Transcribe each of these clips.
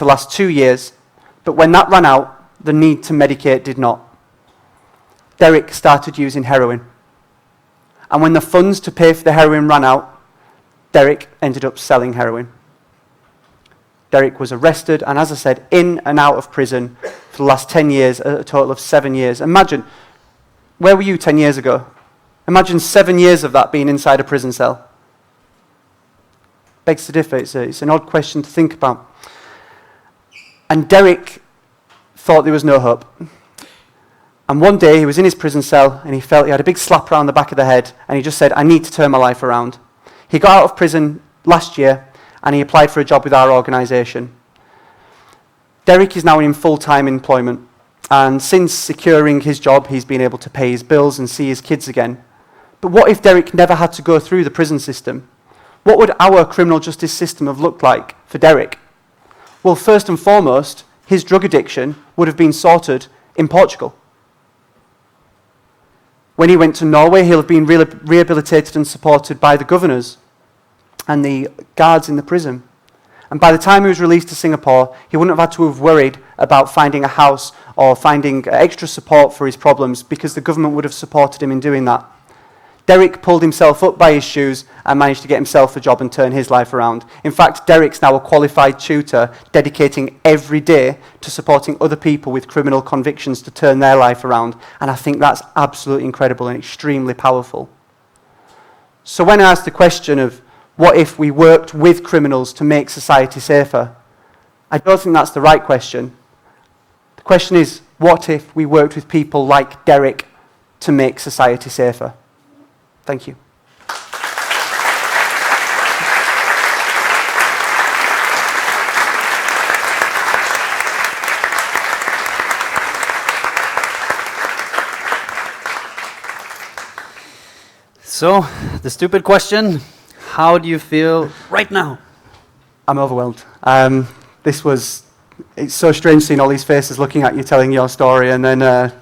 to last 2 years, but when that ran out, the need to medicate did not. Derek started using heroin. And when the funds to pay for the heroin ran out, Derek ended up selling heroin. Derek was arrested and, as I said, in and out of prison for the last 10 years, a total of 7 years. Imagine, where were you 10 years ago? Imagine 7 years of that being inside a prison cell. Begs to differ. It's an odd question to think about. And Derek thought there was no hope. And one day he was in his prison cell and he felt he had a big slap around the back of the head and he just said, I need to turn my life around. He got out of prison last year and he applied for a job with our organisation. Derek is now in full-time employment, and since securing his job he's been able to pay his bills and see his kids again. But what if Derek never had to go through the prison system? What would our criminal justice system have looked like for Derek? Well, first and foremost, his drug addiction would have been sorted in Portugal. When he went to Norway, he'll have been rehabilitated and supported by the governors and the guards in the prison. And by the time he was released to Singapore, he wouldn't have had to have worried about finding a house or finding extra support for his problems, because the government would have supported him in doing that. Derek pulled himself up by his shoes and managed to get himself a job and turn his life around. In fact, Derek's now a qualified tutor, dedicating every day to supporting other people with criminal convictions to turn their life around. And I think that's absolutely incredible and extremely powerful. So when I asked the question of, what if we worked with criminals to make society safer? I don't think that's the right question. The question is, what if we worked with people like Derek to make society safer? Thank you. So, the stupid question, how do you feel right now? I'm overwhelmed. It's so strange seeing all these faces looking at you, telling your story, and then to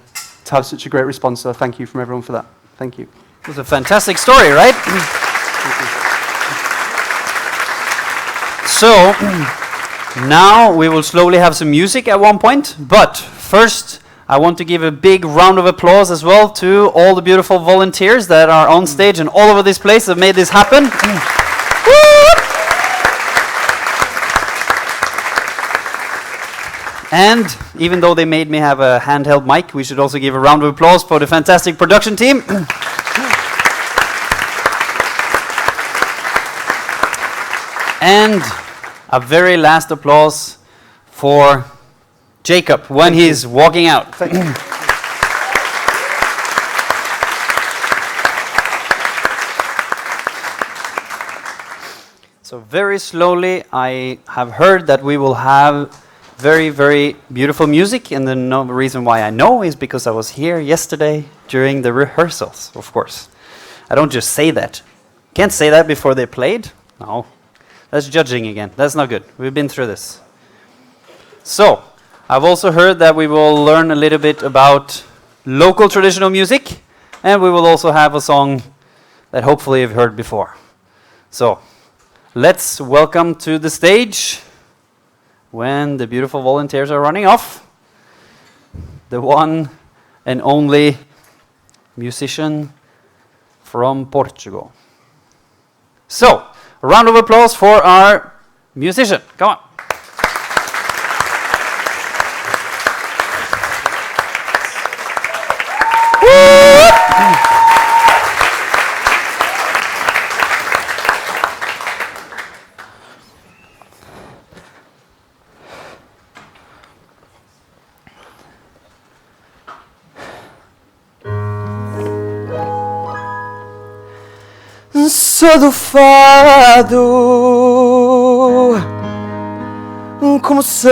have such a great response, so thank you from everyone for that. Thank you. It was a fantastic story, right? So, now we will slowly have some music at one point, but first I want to give a big round of applause as well to all the beautiful volunteers that are on stage and all over this place that made this happen. And even though they made me have a handheld mic, we should also give a round of applause for the fantastic production team. And a very last applause for Jacob when he's walking out. Thank you. So very slowly, I have heard that we will have very, very beautiful music, and the reason why I know is because I was here yesterday during the rehearsals, of course. I don't just say that. Can't say that before they played. No. That's judging again. That's not good. We've been through this. So, I've also heard that we will learn a little bit about local traditional music, and we will also have a song that hopefully you've heard before. So, let's welcome to the stage, when the beautiful volunteers are running off, the one and only musician from Portugal. So, a round of applause for our musician. Come on. Sou do fado, como sei,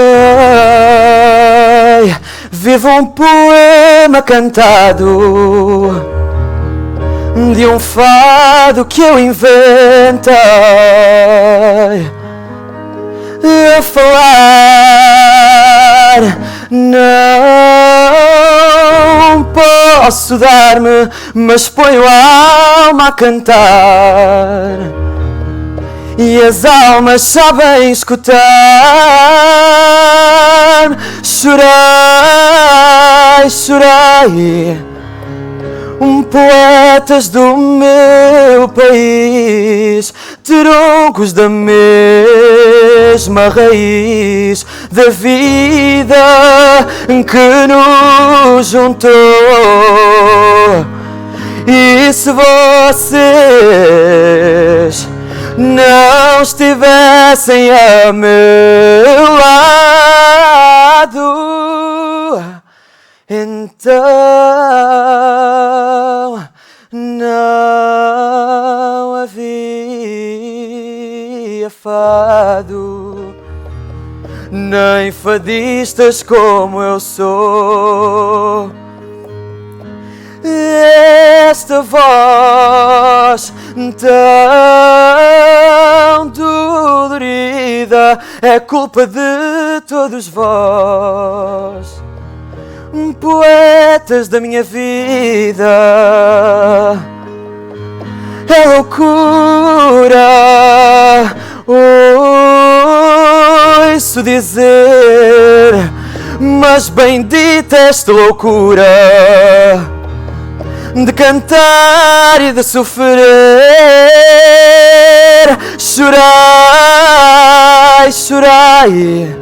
vivo um poema cantado de um fado que eu inventei a falar. Não posso dar-me, mas ponho a alma a cantar, e as almas sabem escutar. chorai, chorai. Poetas do meu país, troncos da mesma raiz da vida que nos juntou. E se vocês não estivessem a meu lado, então não havia fado, nem fadistas como eu sou. Esta voz tão dolorida é culpa de todos vós, poetas da minha vida. É loucura, ouço dizer, mas bendita esta loucura de cantar e de sofrer. Chorai, chorai,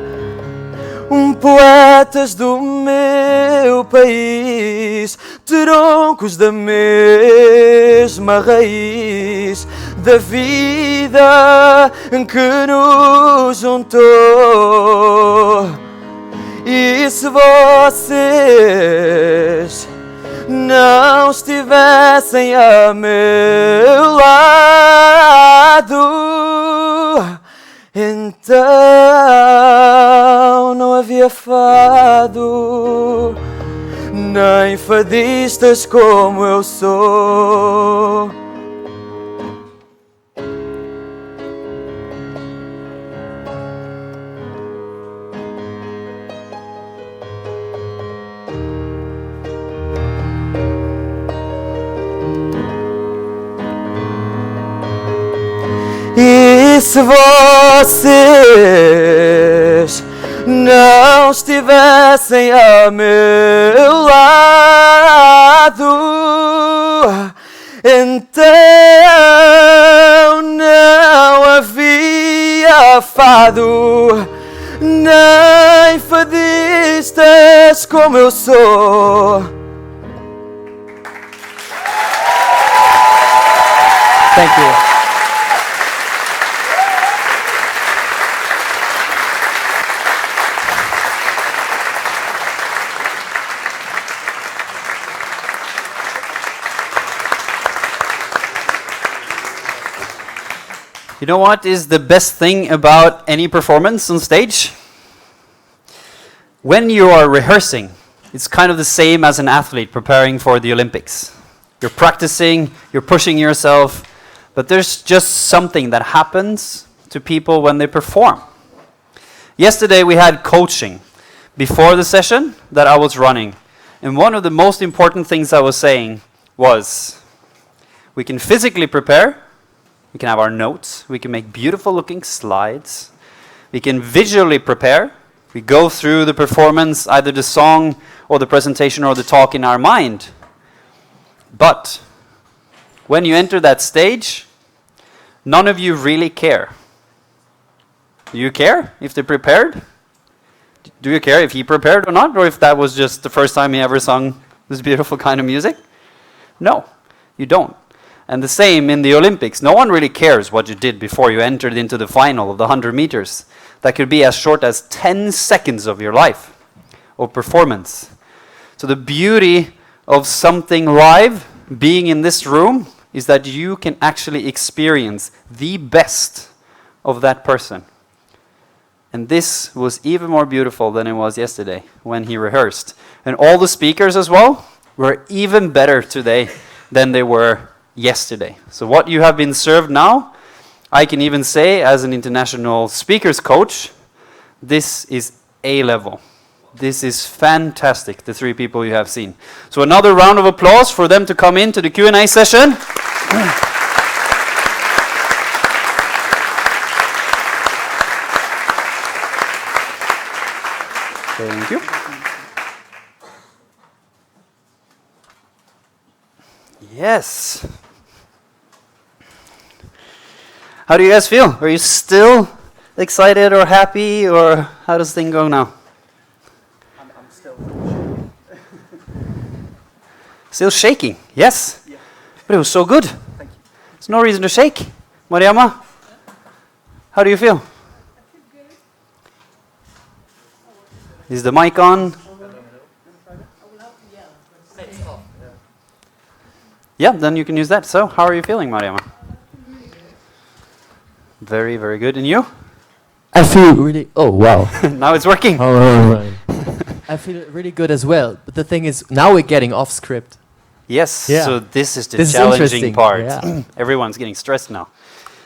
poetas do meu país, troncos da mesma raiz da vida que nos juntou. E se vocês não estivessem a meu lado, então não havia fado, nem fadistas como eu sou. E se vocês não estivessem a meu lado, então não havia fado, nem fadistas como eu sou. Thank you. You know what is the best thing about any performance on stage? When you are rehearsing, it's kind of the same as an athlete preparing for the Olympics. You're practicing, you're pushing yourself, but there's just something that happens to people when they perform. Yesterday we had coaching before the session that I was running, and one of the most important things I was saying was, we can physically prepare, we can have our notes, we can make beautiful looking slides, we can visually prepare, we go through the performance, either the song or the presentation or the talk in our mind. But when you enter that stage, none of you really care. Do you care if they're prepared? Do you care if he prepared or not, or if that was just the first time he ever sung this beautiful kind of music? No, you don't. And the same in the Olympics. No one really cares what you did before you entered into the final of the 100 meters. That could be as short as 10 seconds of your life of performance. So the beauty of something live, being in this room, is that you can actually experience the best of that person. And this was even more beautiful than it was yesterday when he rehearsed. And all the speakers as well were even better today than they were yesterday. So what you have been served now, I can even say as an international speakers coach, this is A-level. This is fantastic, the three people you have seen. So another round of applause for them to come into the Q&A session. Thank you. Yes. How do you guys feel? Are you still excited or happy, or how does things go now? I'm still Still shaking, yes. Yeah. But it was so good. Thank you. There's no reason to shake. Mariama, how do you feel? Is the mic on? Yeah, then you can use that. So, how are you feeling, Mariama? Very, very good. And you? I feel really. Oh wow! Now it's working. All right. I feel really good as well. But the thing is, now we're getting off script. Yes, Yeah. so this is the This is challenging interesting, part. yeah. Everyone's getting stressed now.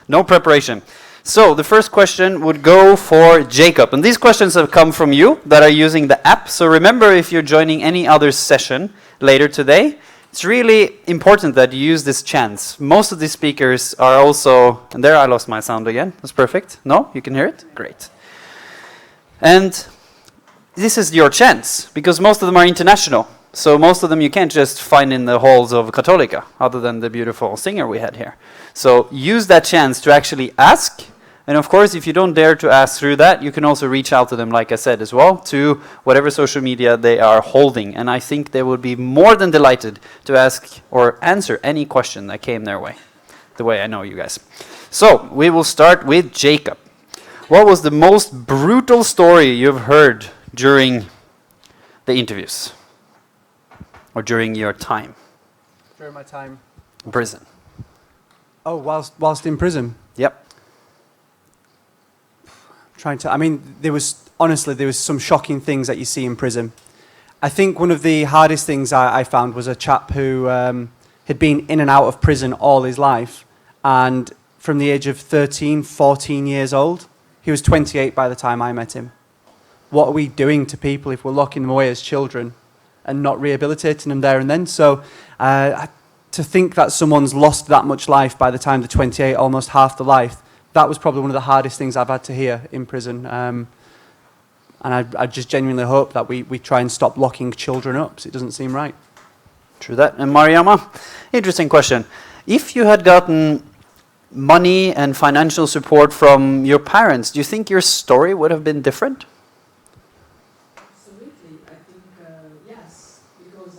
No preparation. So the first question would go for Jacob. And these questions have come from you that are using the app. So remember, if you're joining any other session later today, it's really important that you use this chance. Most of the speakers are also, and there I lost my sound again. That's perfect. No? You can hear it? Great. And this is your chance, because most of them are international. So most of them you can't just find in the halls of Catholica, other than the beautiful singer we had here. So use that chance to actually ask. And of course, if you don't dare to ask through that, you can also reach out to them, like I said as well, to whatever social media they are holding. And I think they would be more than delighted to ask or answer any question that came their way, the way I know you guys. So we will start with Jacob. What was the most brutal story you've heard during the interviews? Or during your time During my time. in prison? Oh, whilst in prison. Yep. There was some shocking things that you see in prison. I think one of the hardest things I found was a chap who had been in and out of prison all his life, and from the age of 13, 14 years old, he was 28 by the time I met him. What are we doing to people if we're locking them away as children and not rehabilitating them there and then? So to think that someone's lost that much life by the time they're 28, almost half the life, that was probably one of the hardest things I've had to hear in prison. And I just genuinely hope that we try and stop locking children up, because it doesn't seem right. True that. And Mariama, interesting question. If you had gotten money and financial support from your parents, do you think your story would have been different? Absolutely, I think yes, because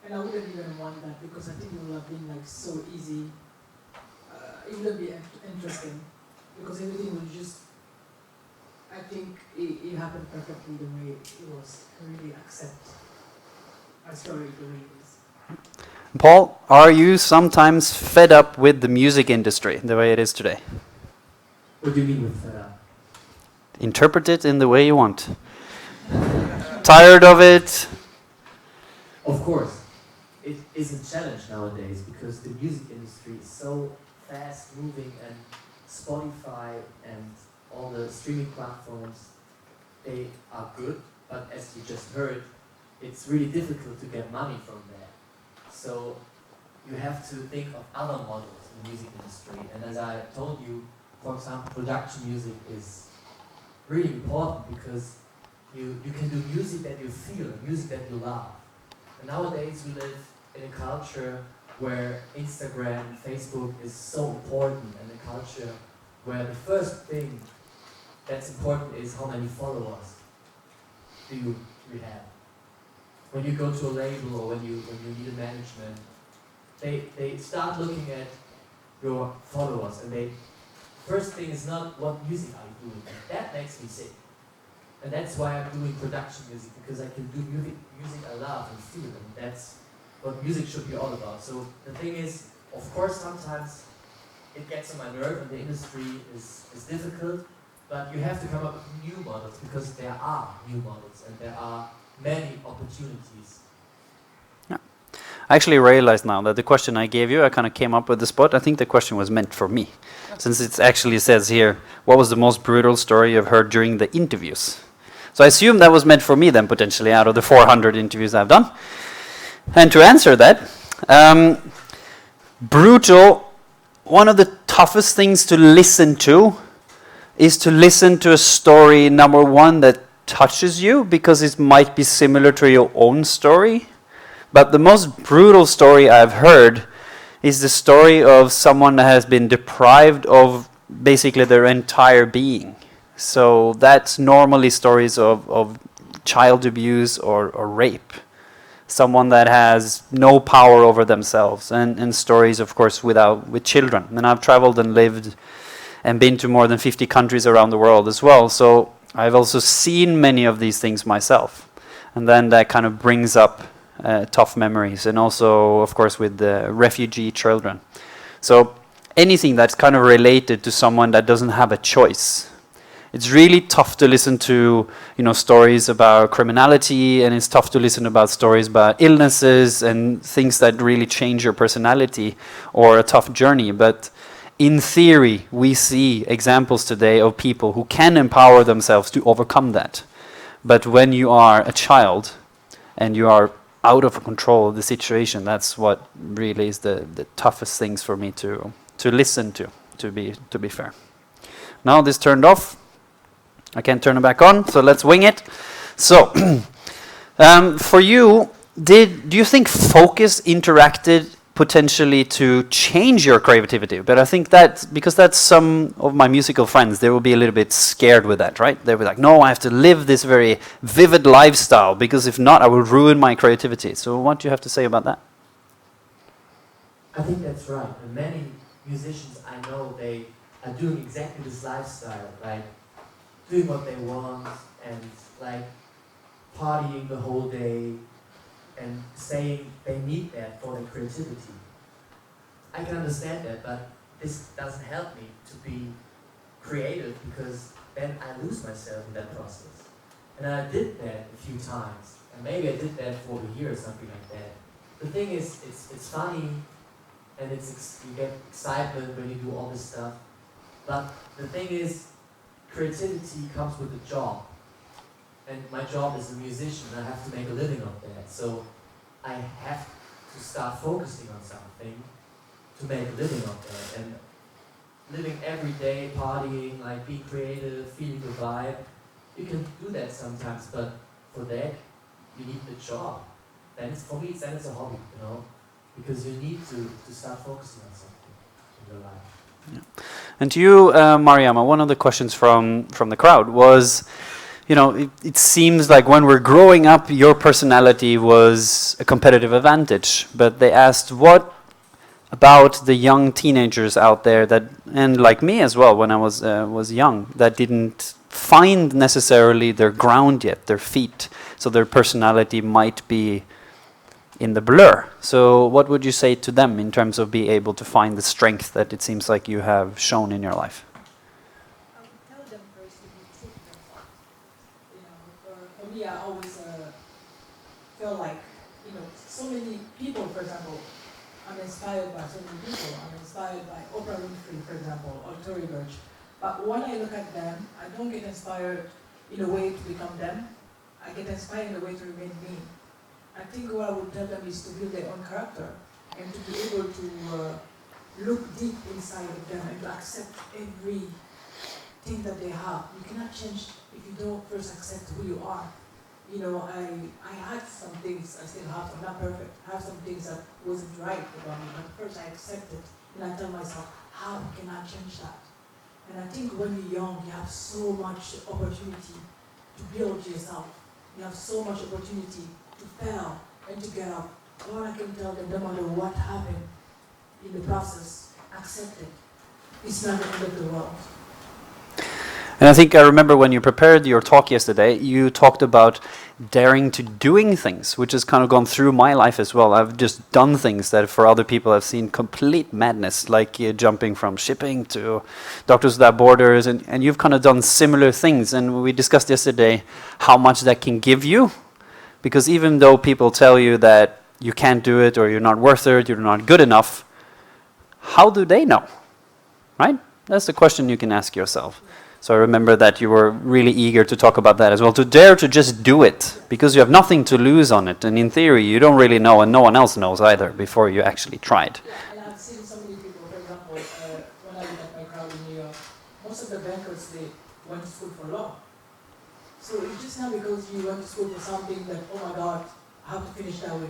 and I wouldn't even want that, because I think it would have been like so easy. It wouldn't be interesting, because everything would just. I think it happened perfectly the way it was. I really accept my story the way it is. Paul, are you sometimes fed up with the music industry the way it is today? What do you mean with that? Interpret it in the way you want. Tired of it? Of course, it is a challenge nowadays, because the music industry is so fast moving, and Spotify and all the streaming platforms, they are good, but as you just heard, it's really difficult to get money from there. So you have to think of other models in the music industry. And as I told you, for example, production music is really important, because you can do music that you feel, music that you love. And nowadays we live in a culture where Instagram, Facebook is so important, and a culture where the first thing that's important is how many followers do you have. When you go to a label, or when you need a management, they start looking at your followers, and they first thing is not what music are you doing. That makes me sick. And that's why I'm doing production music, because I can do music I love and feel, and that's what music should be all about. So the thing is, of course, sometimes it gets on my nerve, and the industry is difficult, but you have to come up with new models, because there are new models, and there are many opportunities. I actually realized now that the question I gave you, I kind of came up with the spot. I think the question was meant for me, since it actually says here, what was the most brutal story you've heard during the interviews? So I assume that was meant for me then, potentially, out of the 400 interviews I've done. And to answer that, brutal, one of the toughest things to listen to is to listen to a story, number one, that touches you because it might be similar to your own story. But the most brutal story I've heard is the story of someone that has been deprived of basically their entire being. So that's normally stories of child abuse or rape. Someone that has no power over themselves, and stories, of course, with children. And I've traveled and lived and been to more than 50 countries around the world as well. So I've also seen many of these things myself. And then that kind of brings up tough memories, and also, of course, with the refugee children. So anything that's kind of related to someone that doesn't have a choice. It's really tough to listen to, stories about criminality, and it's tough to listen about stories about illnesses and things that really change your personality or a tough journey. But in theory, we see examples today of people who can empower themselves to overcome that. But when you are a child and you are out of control of the situation, that's what really is the toughest things for me to listen to be fair. Now this turned off. I can't turn it back on, so let's wing it. So, for you, do you think focus interacted potentially to change your creativity? But I think that, because that's some of my musical friends, they will be a little bit scared with that, right? They'll be like, no, I have to live this very vivid lifestyle, because if not, I will ruin my creativity. So what do you have to say about that? I think that's right. And many musicians I know, they are doing exactly this lifestyle, like doing what they want and like partying the whole day and saying they need that for their creativity. I can understand that, but this doesn't help me to be creative, because then I lose myself in that process. And I did that a few times, and maybe I did that for a year or something like that. The thing is, it's funny, and you get excitement when you do all this stuff. But the thing is, creativity comes with a job. And my job as a musician, I have to make a living of that. So I have to start focusing on something to make a living of that. And living every day, partying, like being creative, feeling the vibe, you can do that sometimes, but for that, you need the job. Then for me, it's a hobby, because you need to start focusing on something in your life. Yeah. And to you, Mariama, one of the questions from the crowd was, it seems like when we're growing up, your personality was a competitive advantage. But they asked, what about the young teenagers out there that, and like me as well, when I was young, that didn't find necessarily their ground yet, their feet, so their personality might be in the blur. So what would you say to them in terms of being able to find the strength that it seems like you have shown in your life? I would tell them first to be true to themselves. For me, I always feel like, so many people, for example, I'm inspired by so many people. I'm inspired by Oprah Winfrey, for example, or Tory Burch. But when I look at them, I don't get inspired in a way to become them. I get inspired in a way to remain me. I think what I would tell them is to build their own character and to be able to look deep inside of them and to accept everything that they have. You cannot change if you don't first accept who you are. I had some things I still have, I'm not perfect. I have some things that wasn't right about me, but first I accept it and I tell myself, how can I change that? And I think when you're young, you have so much opportunity to build yourself. You have so much opportunity to fail and to get up. All I can tell them, no matter what happened in the process, accept it. It's not the end of the world. And I think I remember when you prepared your talk yesterday, you talked about daring to doing things, which has kind of gone through my life as well. I've just done things that for other people I've seen complete madness, like jumping from shipping to Doctors Without Borders, and you've kind of done similar things. And we discussed yesterday how much that can give you, because even though people tell you that you can't do it or you're not worth it, you're not good enough, how do they know, right? That's the question you can ask yourself. So I remember that you were really eager to talk about that as well, to dare to just do it, because you have nothing to lose on it. And in theory, you don't really know, and no one else knows either, before you actually tried. Yeah, and I've seen so many people, for example, when I look at my crowd in New York, most of the bankers, they went to school for law. So it's just not because you went to school for something that, oh my God, I have to finish that way.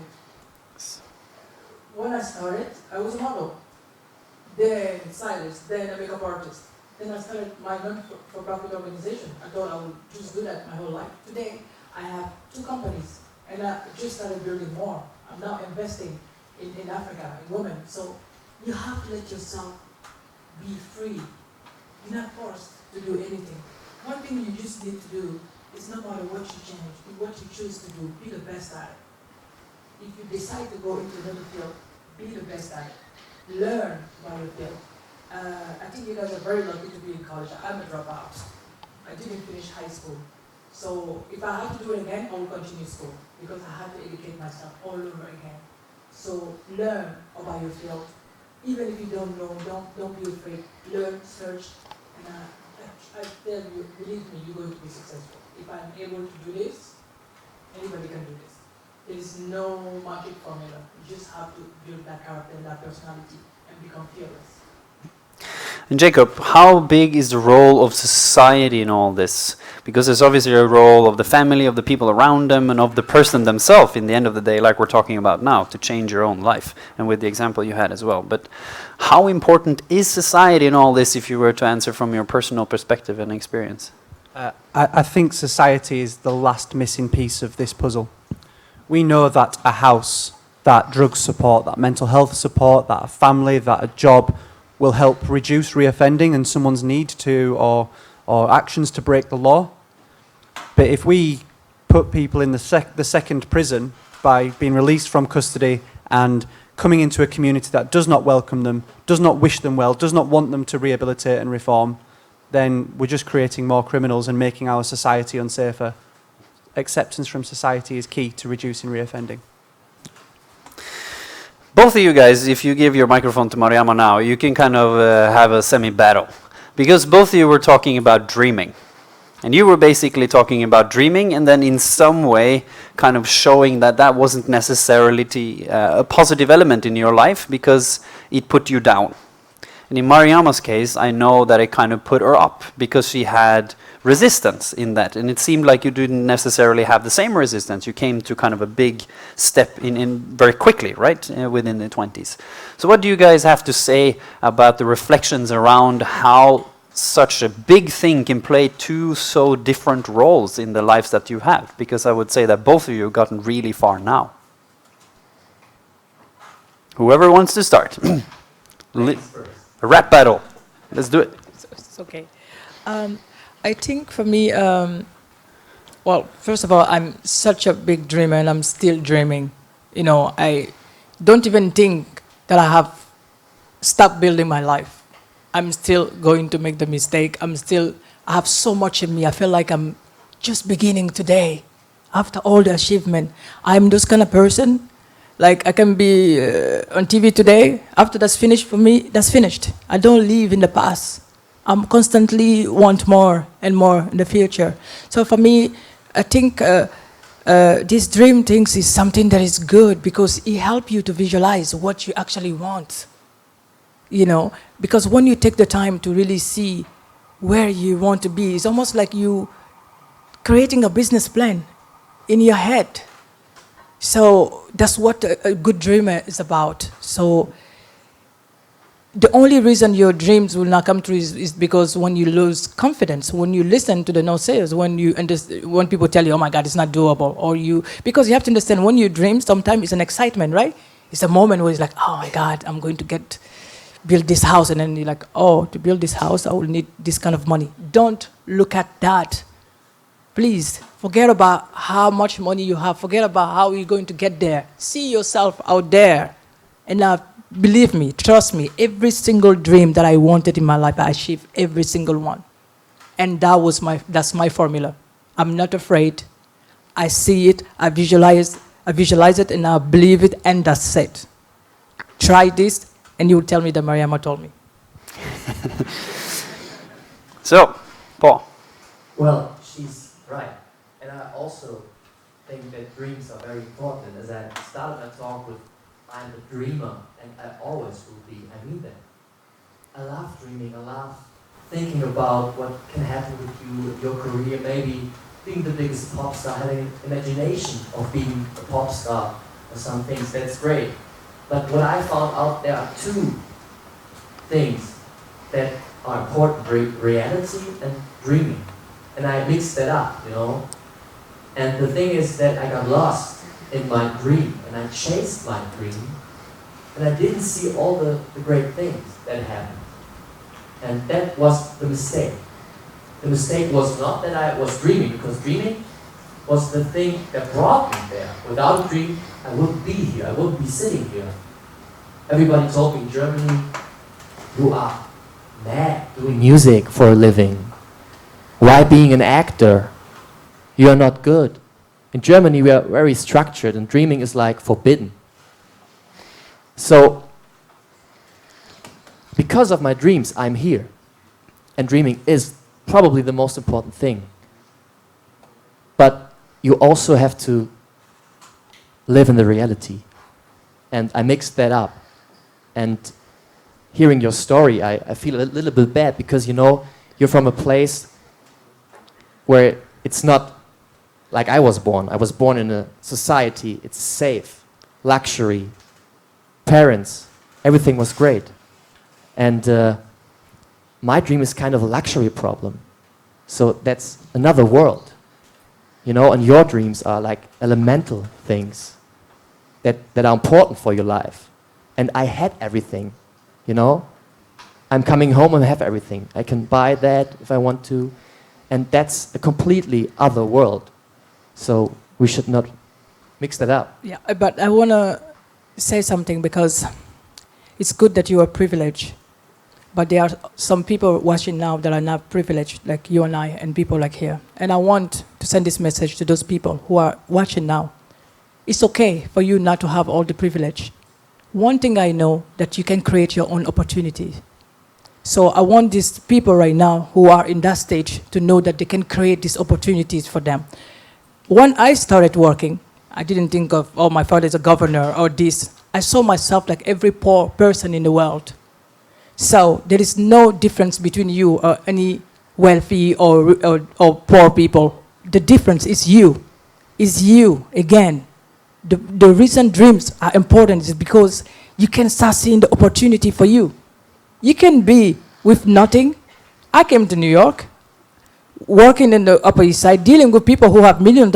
When I started, I was a model, then stylist, then a makeup artist. Then I started my non-for-profit organization. I thought I would just do that my whole life. Today, I have 2 companies, and I just started building more. I'm now investing in Africa, in women. So you have to let yourself be free. You're not forced to do anything. One thing you just need to do is no matter what you change, what you choose to do, be the best at it. If you decide to go into another field, be the best at it. Learn about your field. I think you guys are very lucky to be in college. I'm a dropout. I didn't finish high school. So if I have to do it again, I will continue school because I have to educate myself all over again. So learn about your field. Even if you don't know, don't be afraid. Learn, search, and I tell you, believe me, you're going to be successful. If I'm able to do this, anybody can do this. There is no magic formula. You just have to build that character and that personality and become fearless. And Jacob, how big is the role of society in all this? Because there's obviously a role of the family, of the people around them, and of the person themselves in the end of the day, like we're talking about now, to change your own life, and with the example you had as well. But how important is society in all this, if you were to answer from your personal perspective and experience? I think society is the last missing piece of this puzzle. We know that a house, that drug support, that mental health support, that a family, that a job will help reduce reoffending and someone's need to, or actions to break the law. But if we put people in the second prison by being released from custody and coming into a community that does not welcome them, does not wish them well, does not want them to rehabilitate and reform, then we're just creating more criminals and making our society unsafer. Acceptance from society is key to reducing reoffending. Both of you guys, if you give your microphone to Mariama now, you can kind of have a semi-battle. Because both of you were talking about dreaming. And you were basically talking about dreaming and then in some way kind of showing that that wasn't necessarily a positive element in your life because it put you down. And in Mariama's case, I know that it kind of put her up because she had resistance in that. And it seemed like you didn't necessarily have the same resistance. You came to kind of a big step in very quickly, right, within the 20s. So what do you guys have to say about the reflections around how such a big thing can play 2 so different roles in the lives that you have? Because I would say that both of you have gotten really far now. Whoever wants to start. A rap battle. Let's do it. It's okay. I think for me, well, first of all, I'm such a big dreamer and I'm still dreaming. You know, I don't even think that I have stopped building my life. I'm still going to make the mistake. I have so much in me. I feel like I'm just beginning today. After all the achievement, I'm this kind of person. Like I can be on TV today. After that's finished for me, that's finished. I don't live in the past. I'm constantly want more and more in the future. So for me, I think this dream things is something that is good because it helps you to visualize what you actually want. You know, because when you take the time to really see where you want to be, it's almost like you creating a business plan in your head. So that's what a good dreamer is about. So the only reason your dreams will not come true is because when you lose confidence, when you listen to the no-sayers, when people tell you, oh my God, it's not doable, because you have to understand when you dream, sometimes it's an excitement, right? It's a moment where it's like, oh my God, I'm going to build this house, and then you're like, oh, to build this house, I will need this kind of money. Don't look at that. Please, forget about how much money you have. Forget about how you're going to get there. See yourself out there. And now, believe me, trust me, every single dream that I wanted in my life, I achieved every single one. And that's my formula. I'm not afraid. I see it, I visualize it, and I believe it, and that's it. Try this, and you'll tell me that Mariama told me. So, Paul. Well, she's right. And I also think that dreams are very important. As I started my talk with, I'm a dreamer, and I always will be. I mean that. I love dreaming. I love thinking about what can happen with you, your career. Maybe being the biggest pop star, having an imagination of being a pop star or some things, that's great. But what I found out, there are two things that are important, reality and dreaming. And I mixed that up, you know. And the thing is that I got lost in my dream, and I chased my dream, and I didn't see all the great things that happened. And that was the mistake. The mistake was not that I was dreaming, because dreaming was the thing that brought me there. Without a dream, I wouldn't be here. I wouldn't be sitting here. Everybody told me in Germany, you are mad doing music for a living. Why being an actor? You are not good. In Germany, we are very structured, and dreaming is like forbidden. So, because of my dreams, I'm here. And dreaming is probably the most important thing. But you also have to live in the reality. And I mixed that up. And hearing your story, I feel a little bit bad, because, you know, you're from a place where it's not like I was born. I was born in a society, it's safe, luxury, parents, everything was great. And my dream is kind of a luxury problem. So that's another world, you know, and your dreams are like elemental things that are important for your life. And I had everything, you know. I'm coming home and I have everything. I can buy that if I want to. And that's a completely other world. So we should not mix that up. Yeah, but I want to say something, because it's good that you are privileged. But there are some people watching now that are not privileged, like you and I, and people like here. And I want to send this message to those people who are watching now. It's okay for you not to have all the privilege. One thing I know, that you can create your own opportunities. So I want these people right now who are in that stage to know that they can create these opportunities for them. When I started working, I didn't think of, oh, my father is a governor or this. I saw myself like every poor person in the world. So there is no difference between you or any wealthy or poor people. The difference is you. Is you, again. The reason dreams are important is because you can start seeing the opportunity for you. You can be with nothing. I came to New York, working in the Upper East Side, dealing with people who have $1 million.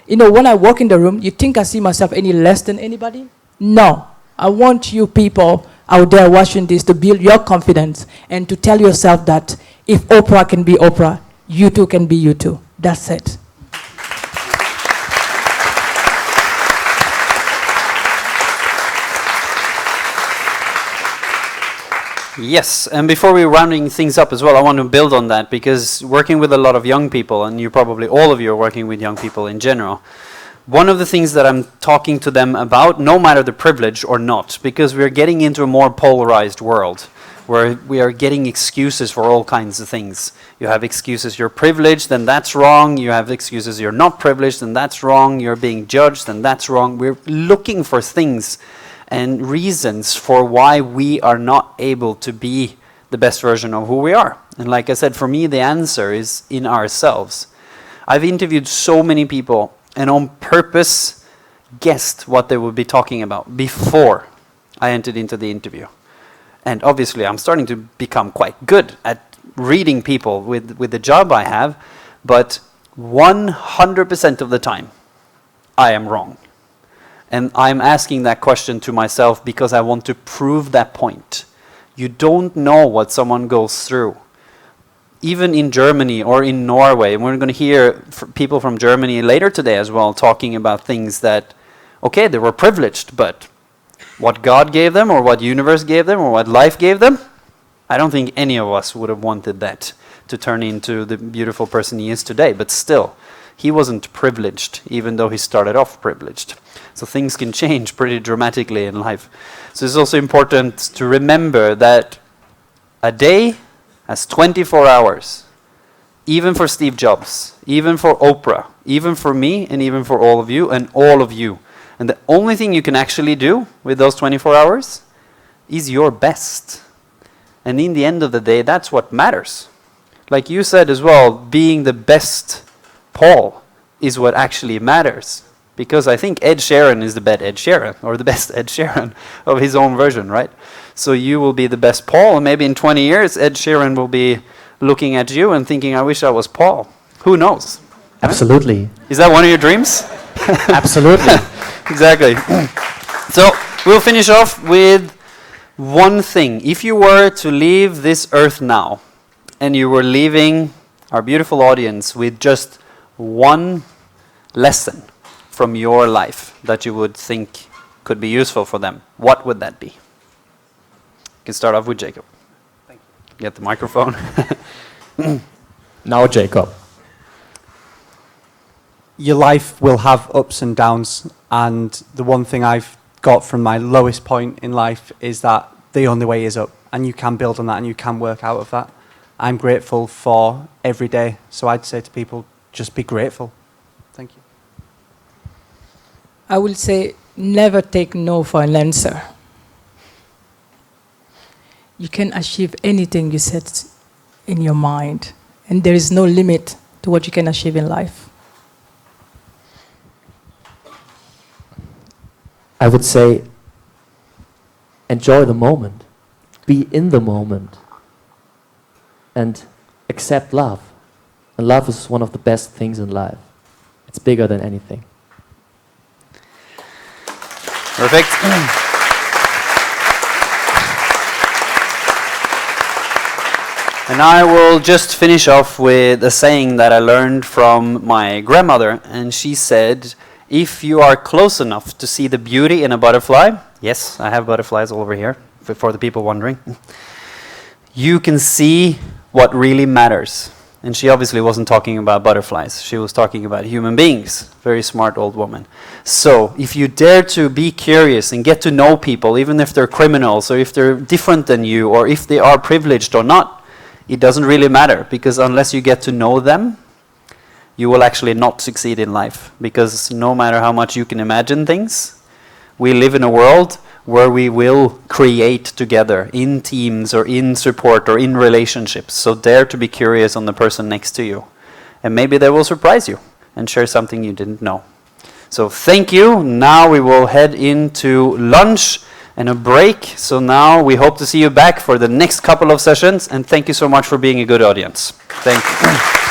You know, when I walk in the room, you think I see myself any less than anybody? No. I want you people out there watching this to build your confidence and to tell yourself that if Oprah can be Oprah, you too can be you too. That's it. Yes, and before we're rounding things up as well, I want to build on that, because working with a lot of young people, and you probably, all of you are working with young people in general, one of the things that I'm talking to them about, no matter the privilege or not, because we're getting into a more polarized world, where we are getting excuses for all kinds of things. You have excuses, you're privileged, then that's wrong. You have excuses, you're not privileged, then that's wrong. You're being judged, then that's wrong. We're looking for things and reasons for why we are not able to be the best version of who we are. And like I said, for me, the answer is in ourselves. I've interviewed so many people and on purpose guessed what they would be talking about before I entered into the interview. And obviously, I'm starting to become quite good at reading people with the job I have, but 100% of the time, I am wrong. And I'm asking that question to myself because I want to prove that point. You don't know what someone goes through. Even in Germany or in Norway, and we're going to hear people from Germany later today as well talking about things that, okay, they were privileged, but what God gave them or what universe gave them or what life gave them, I don't think any of us would have wanted that to turn into the beautiful person he is today. But still, he wasn't privileged, even though he started off privileged. So things can change pretty dramatically in life. So it's also important to remember that a day has 24 hours, even for Steve Jobs, even for Oprah, even for me, and even for all of you, and all of you. And the only thing you can actually do with those 24 hours is your best. And in the end of the day, that's what matters. Like you said as well, being the best Paul is what actually matters. Because I think Ed Sheeran is the best Ed Sheeran, or the best Ed Sheeran of his own version, right? So you will be the best Paul, and maybe in 20 years, Ed Sheeran will be looking at you and thinking, I wish I was Paul. Who knows? Absolutely. Is that one of your dreams? Absolutely. Exactly. So we'll finish off with one thing. If you were to leave this earth now, and you were leaving our beautiful audience with just one lesson from your life that you would think could be useful for them, what would that be? You can start off with Jacob. Thank you. Get the microphone. Now, Jacob. Your life will have ups and downs, and the one thing I've got from my lowest point in life is that the only way is up, and you can build on that and you can work out of that. I'm grateful for every day, so I'd say to people, just be grateful. Thank you. I will say, never take no for an answer. You can achieve anything you set in your mind, and there is no limit to what you can achieve in life. I would say, enjoy the moment. Be in the moment. And accept love. And love is one of the best things in life. It's bigger than anything. Perfect. And I will just finish off with a saying that I learned from my grandmother. And she said, if you are close enough to see the beauty in a butterfly, yes, I have butterflies all over here, for the people wondering, you can see what really matters. And she obviously wasn't talking about butterflies. She was talking about human beings. Very smart old woman. So if you dare to be curious and get to know people, even if they're criminals or if they're different than you or if they are privileged or not, it doesn't really matter, because unless you get to know them, you will actually not succeed in life. Because no matter how much you can imagine things, we live in a world where we will create together in teams or in support or in relationships. So dare to be curious on the person next to you. And maybe they will surprise you and share something you didn't know. So thank you. Now we will head into lunch and a break. So now we hope to see you back for the next couple of sessions. And thank you so much for being a good audience. Thank you.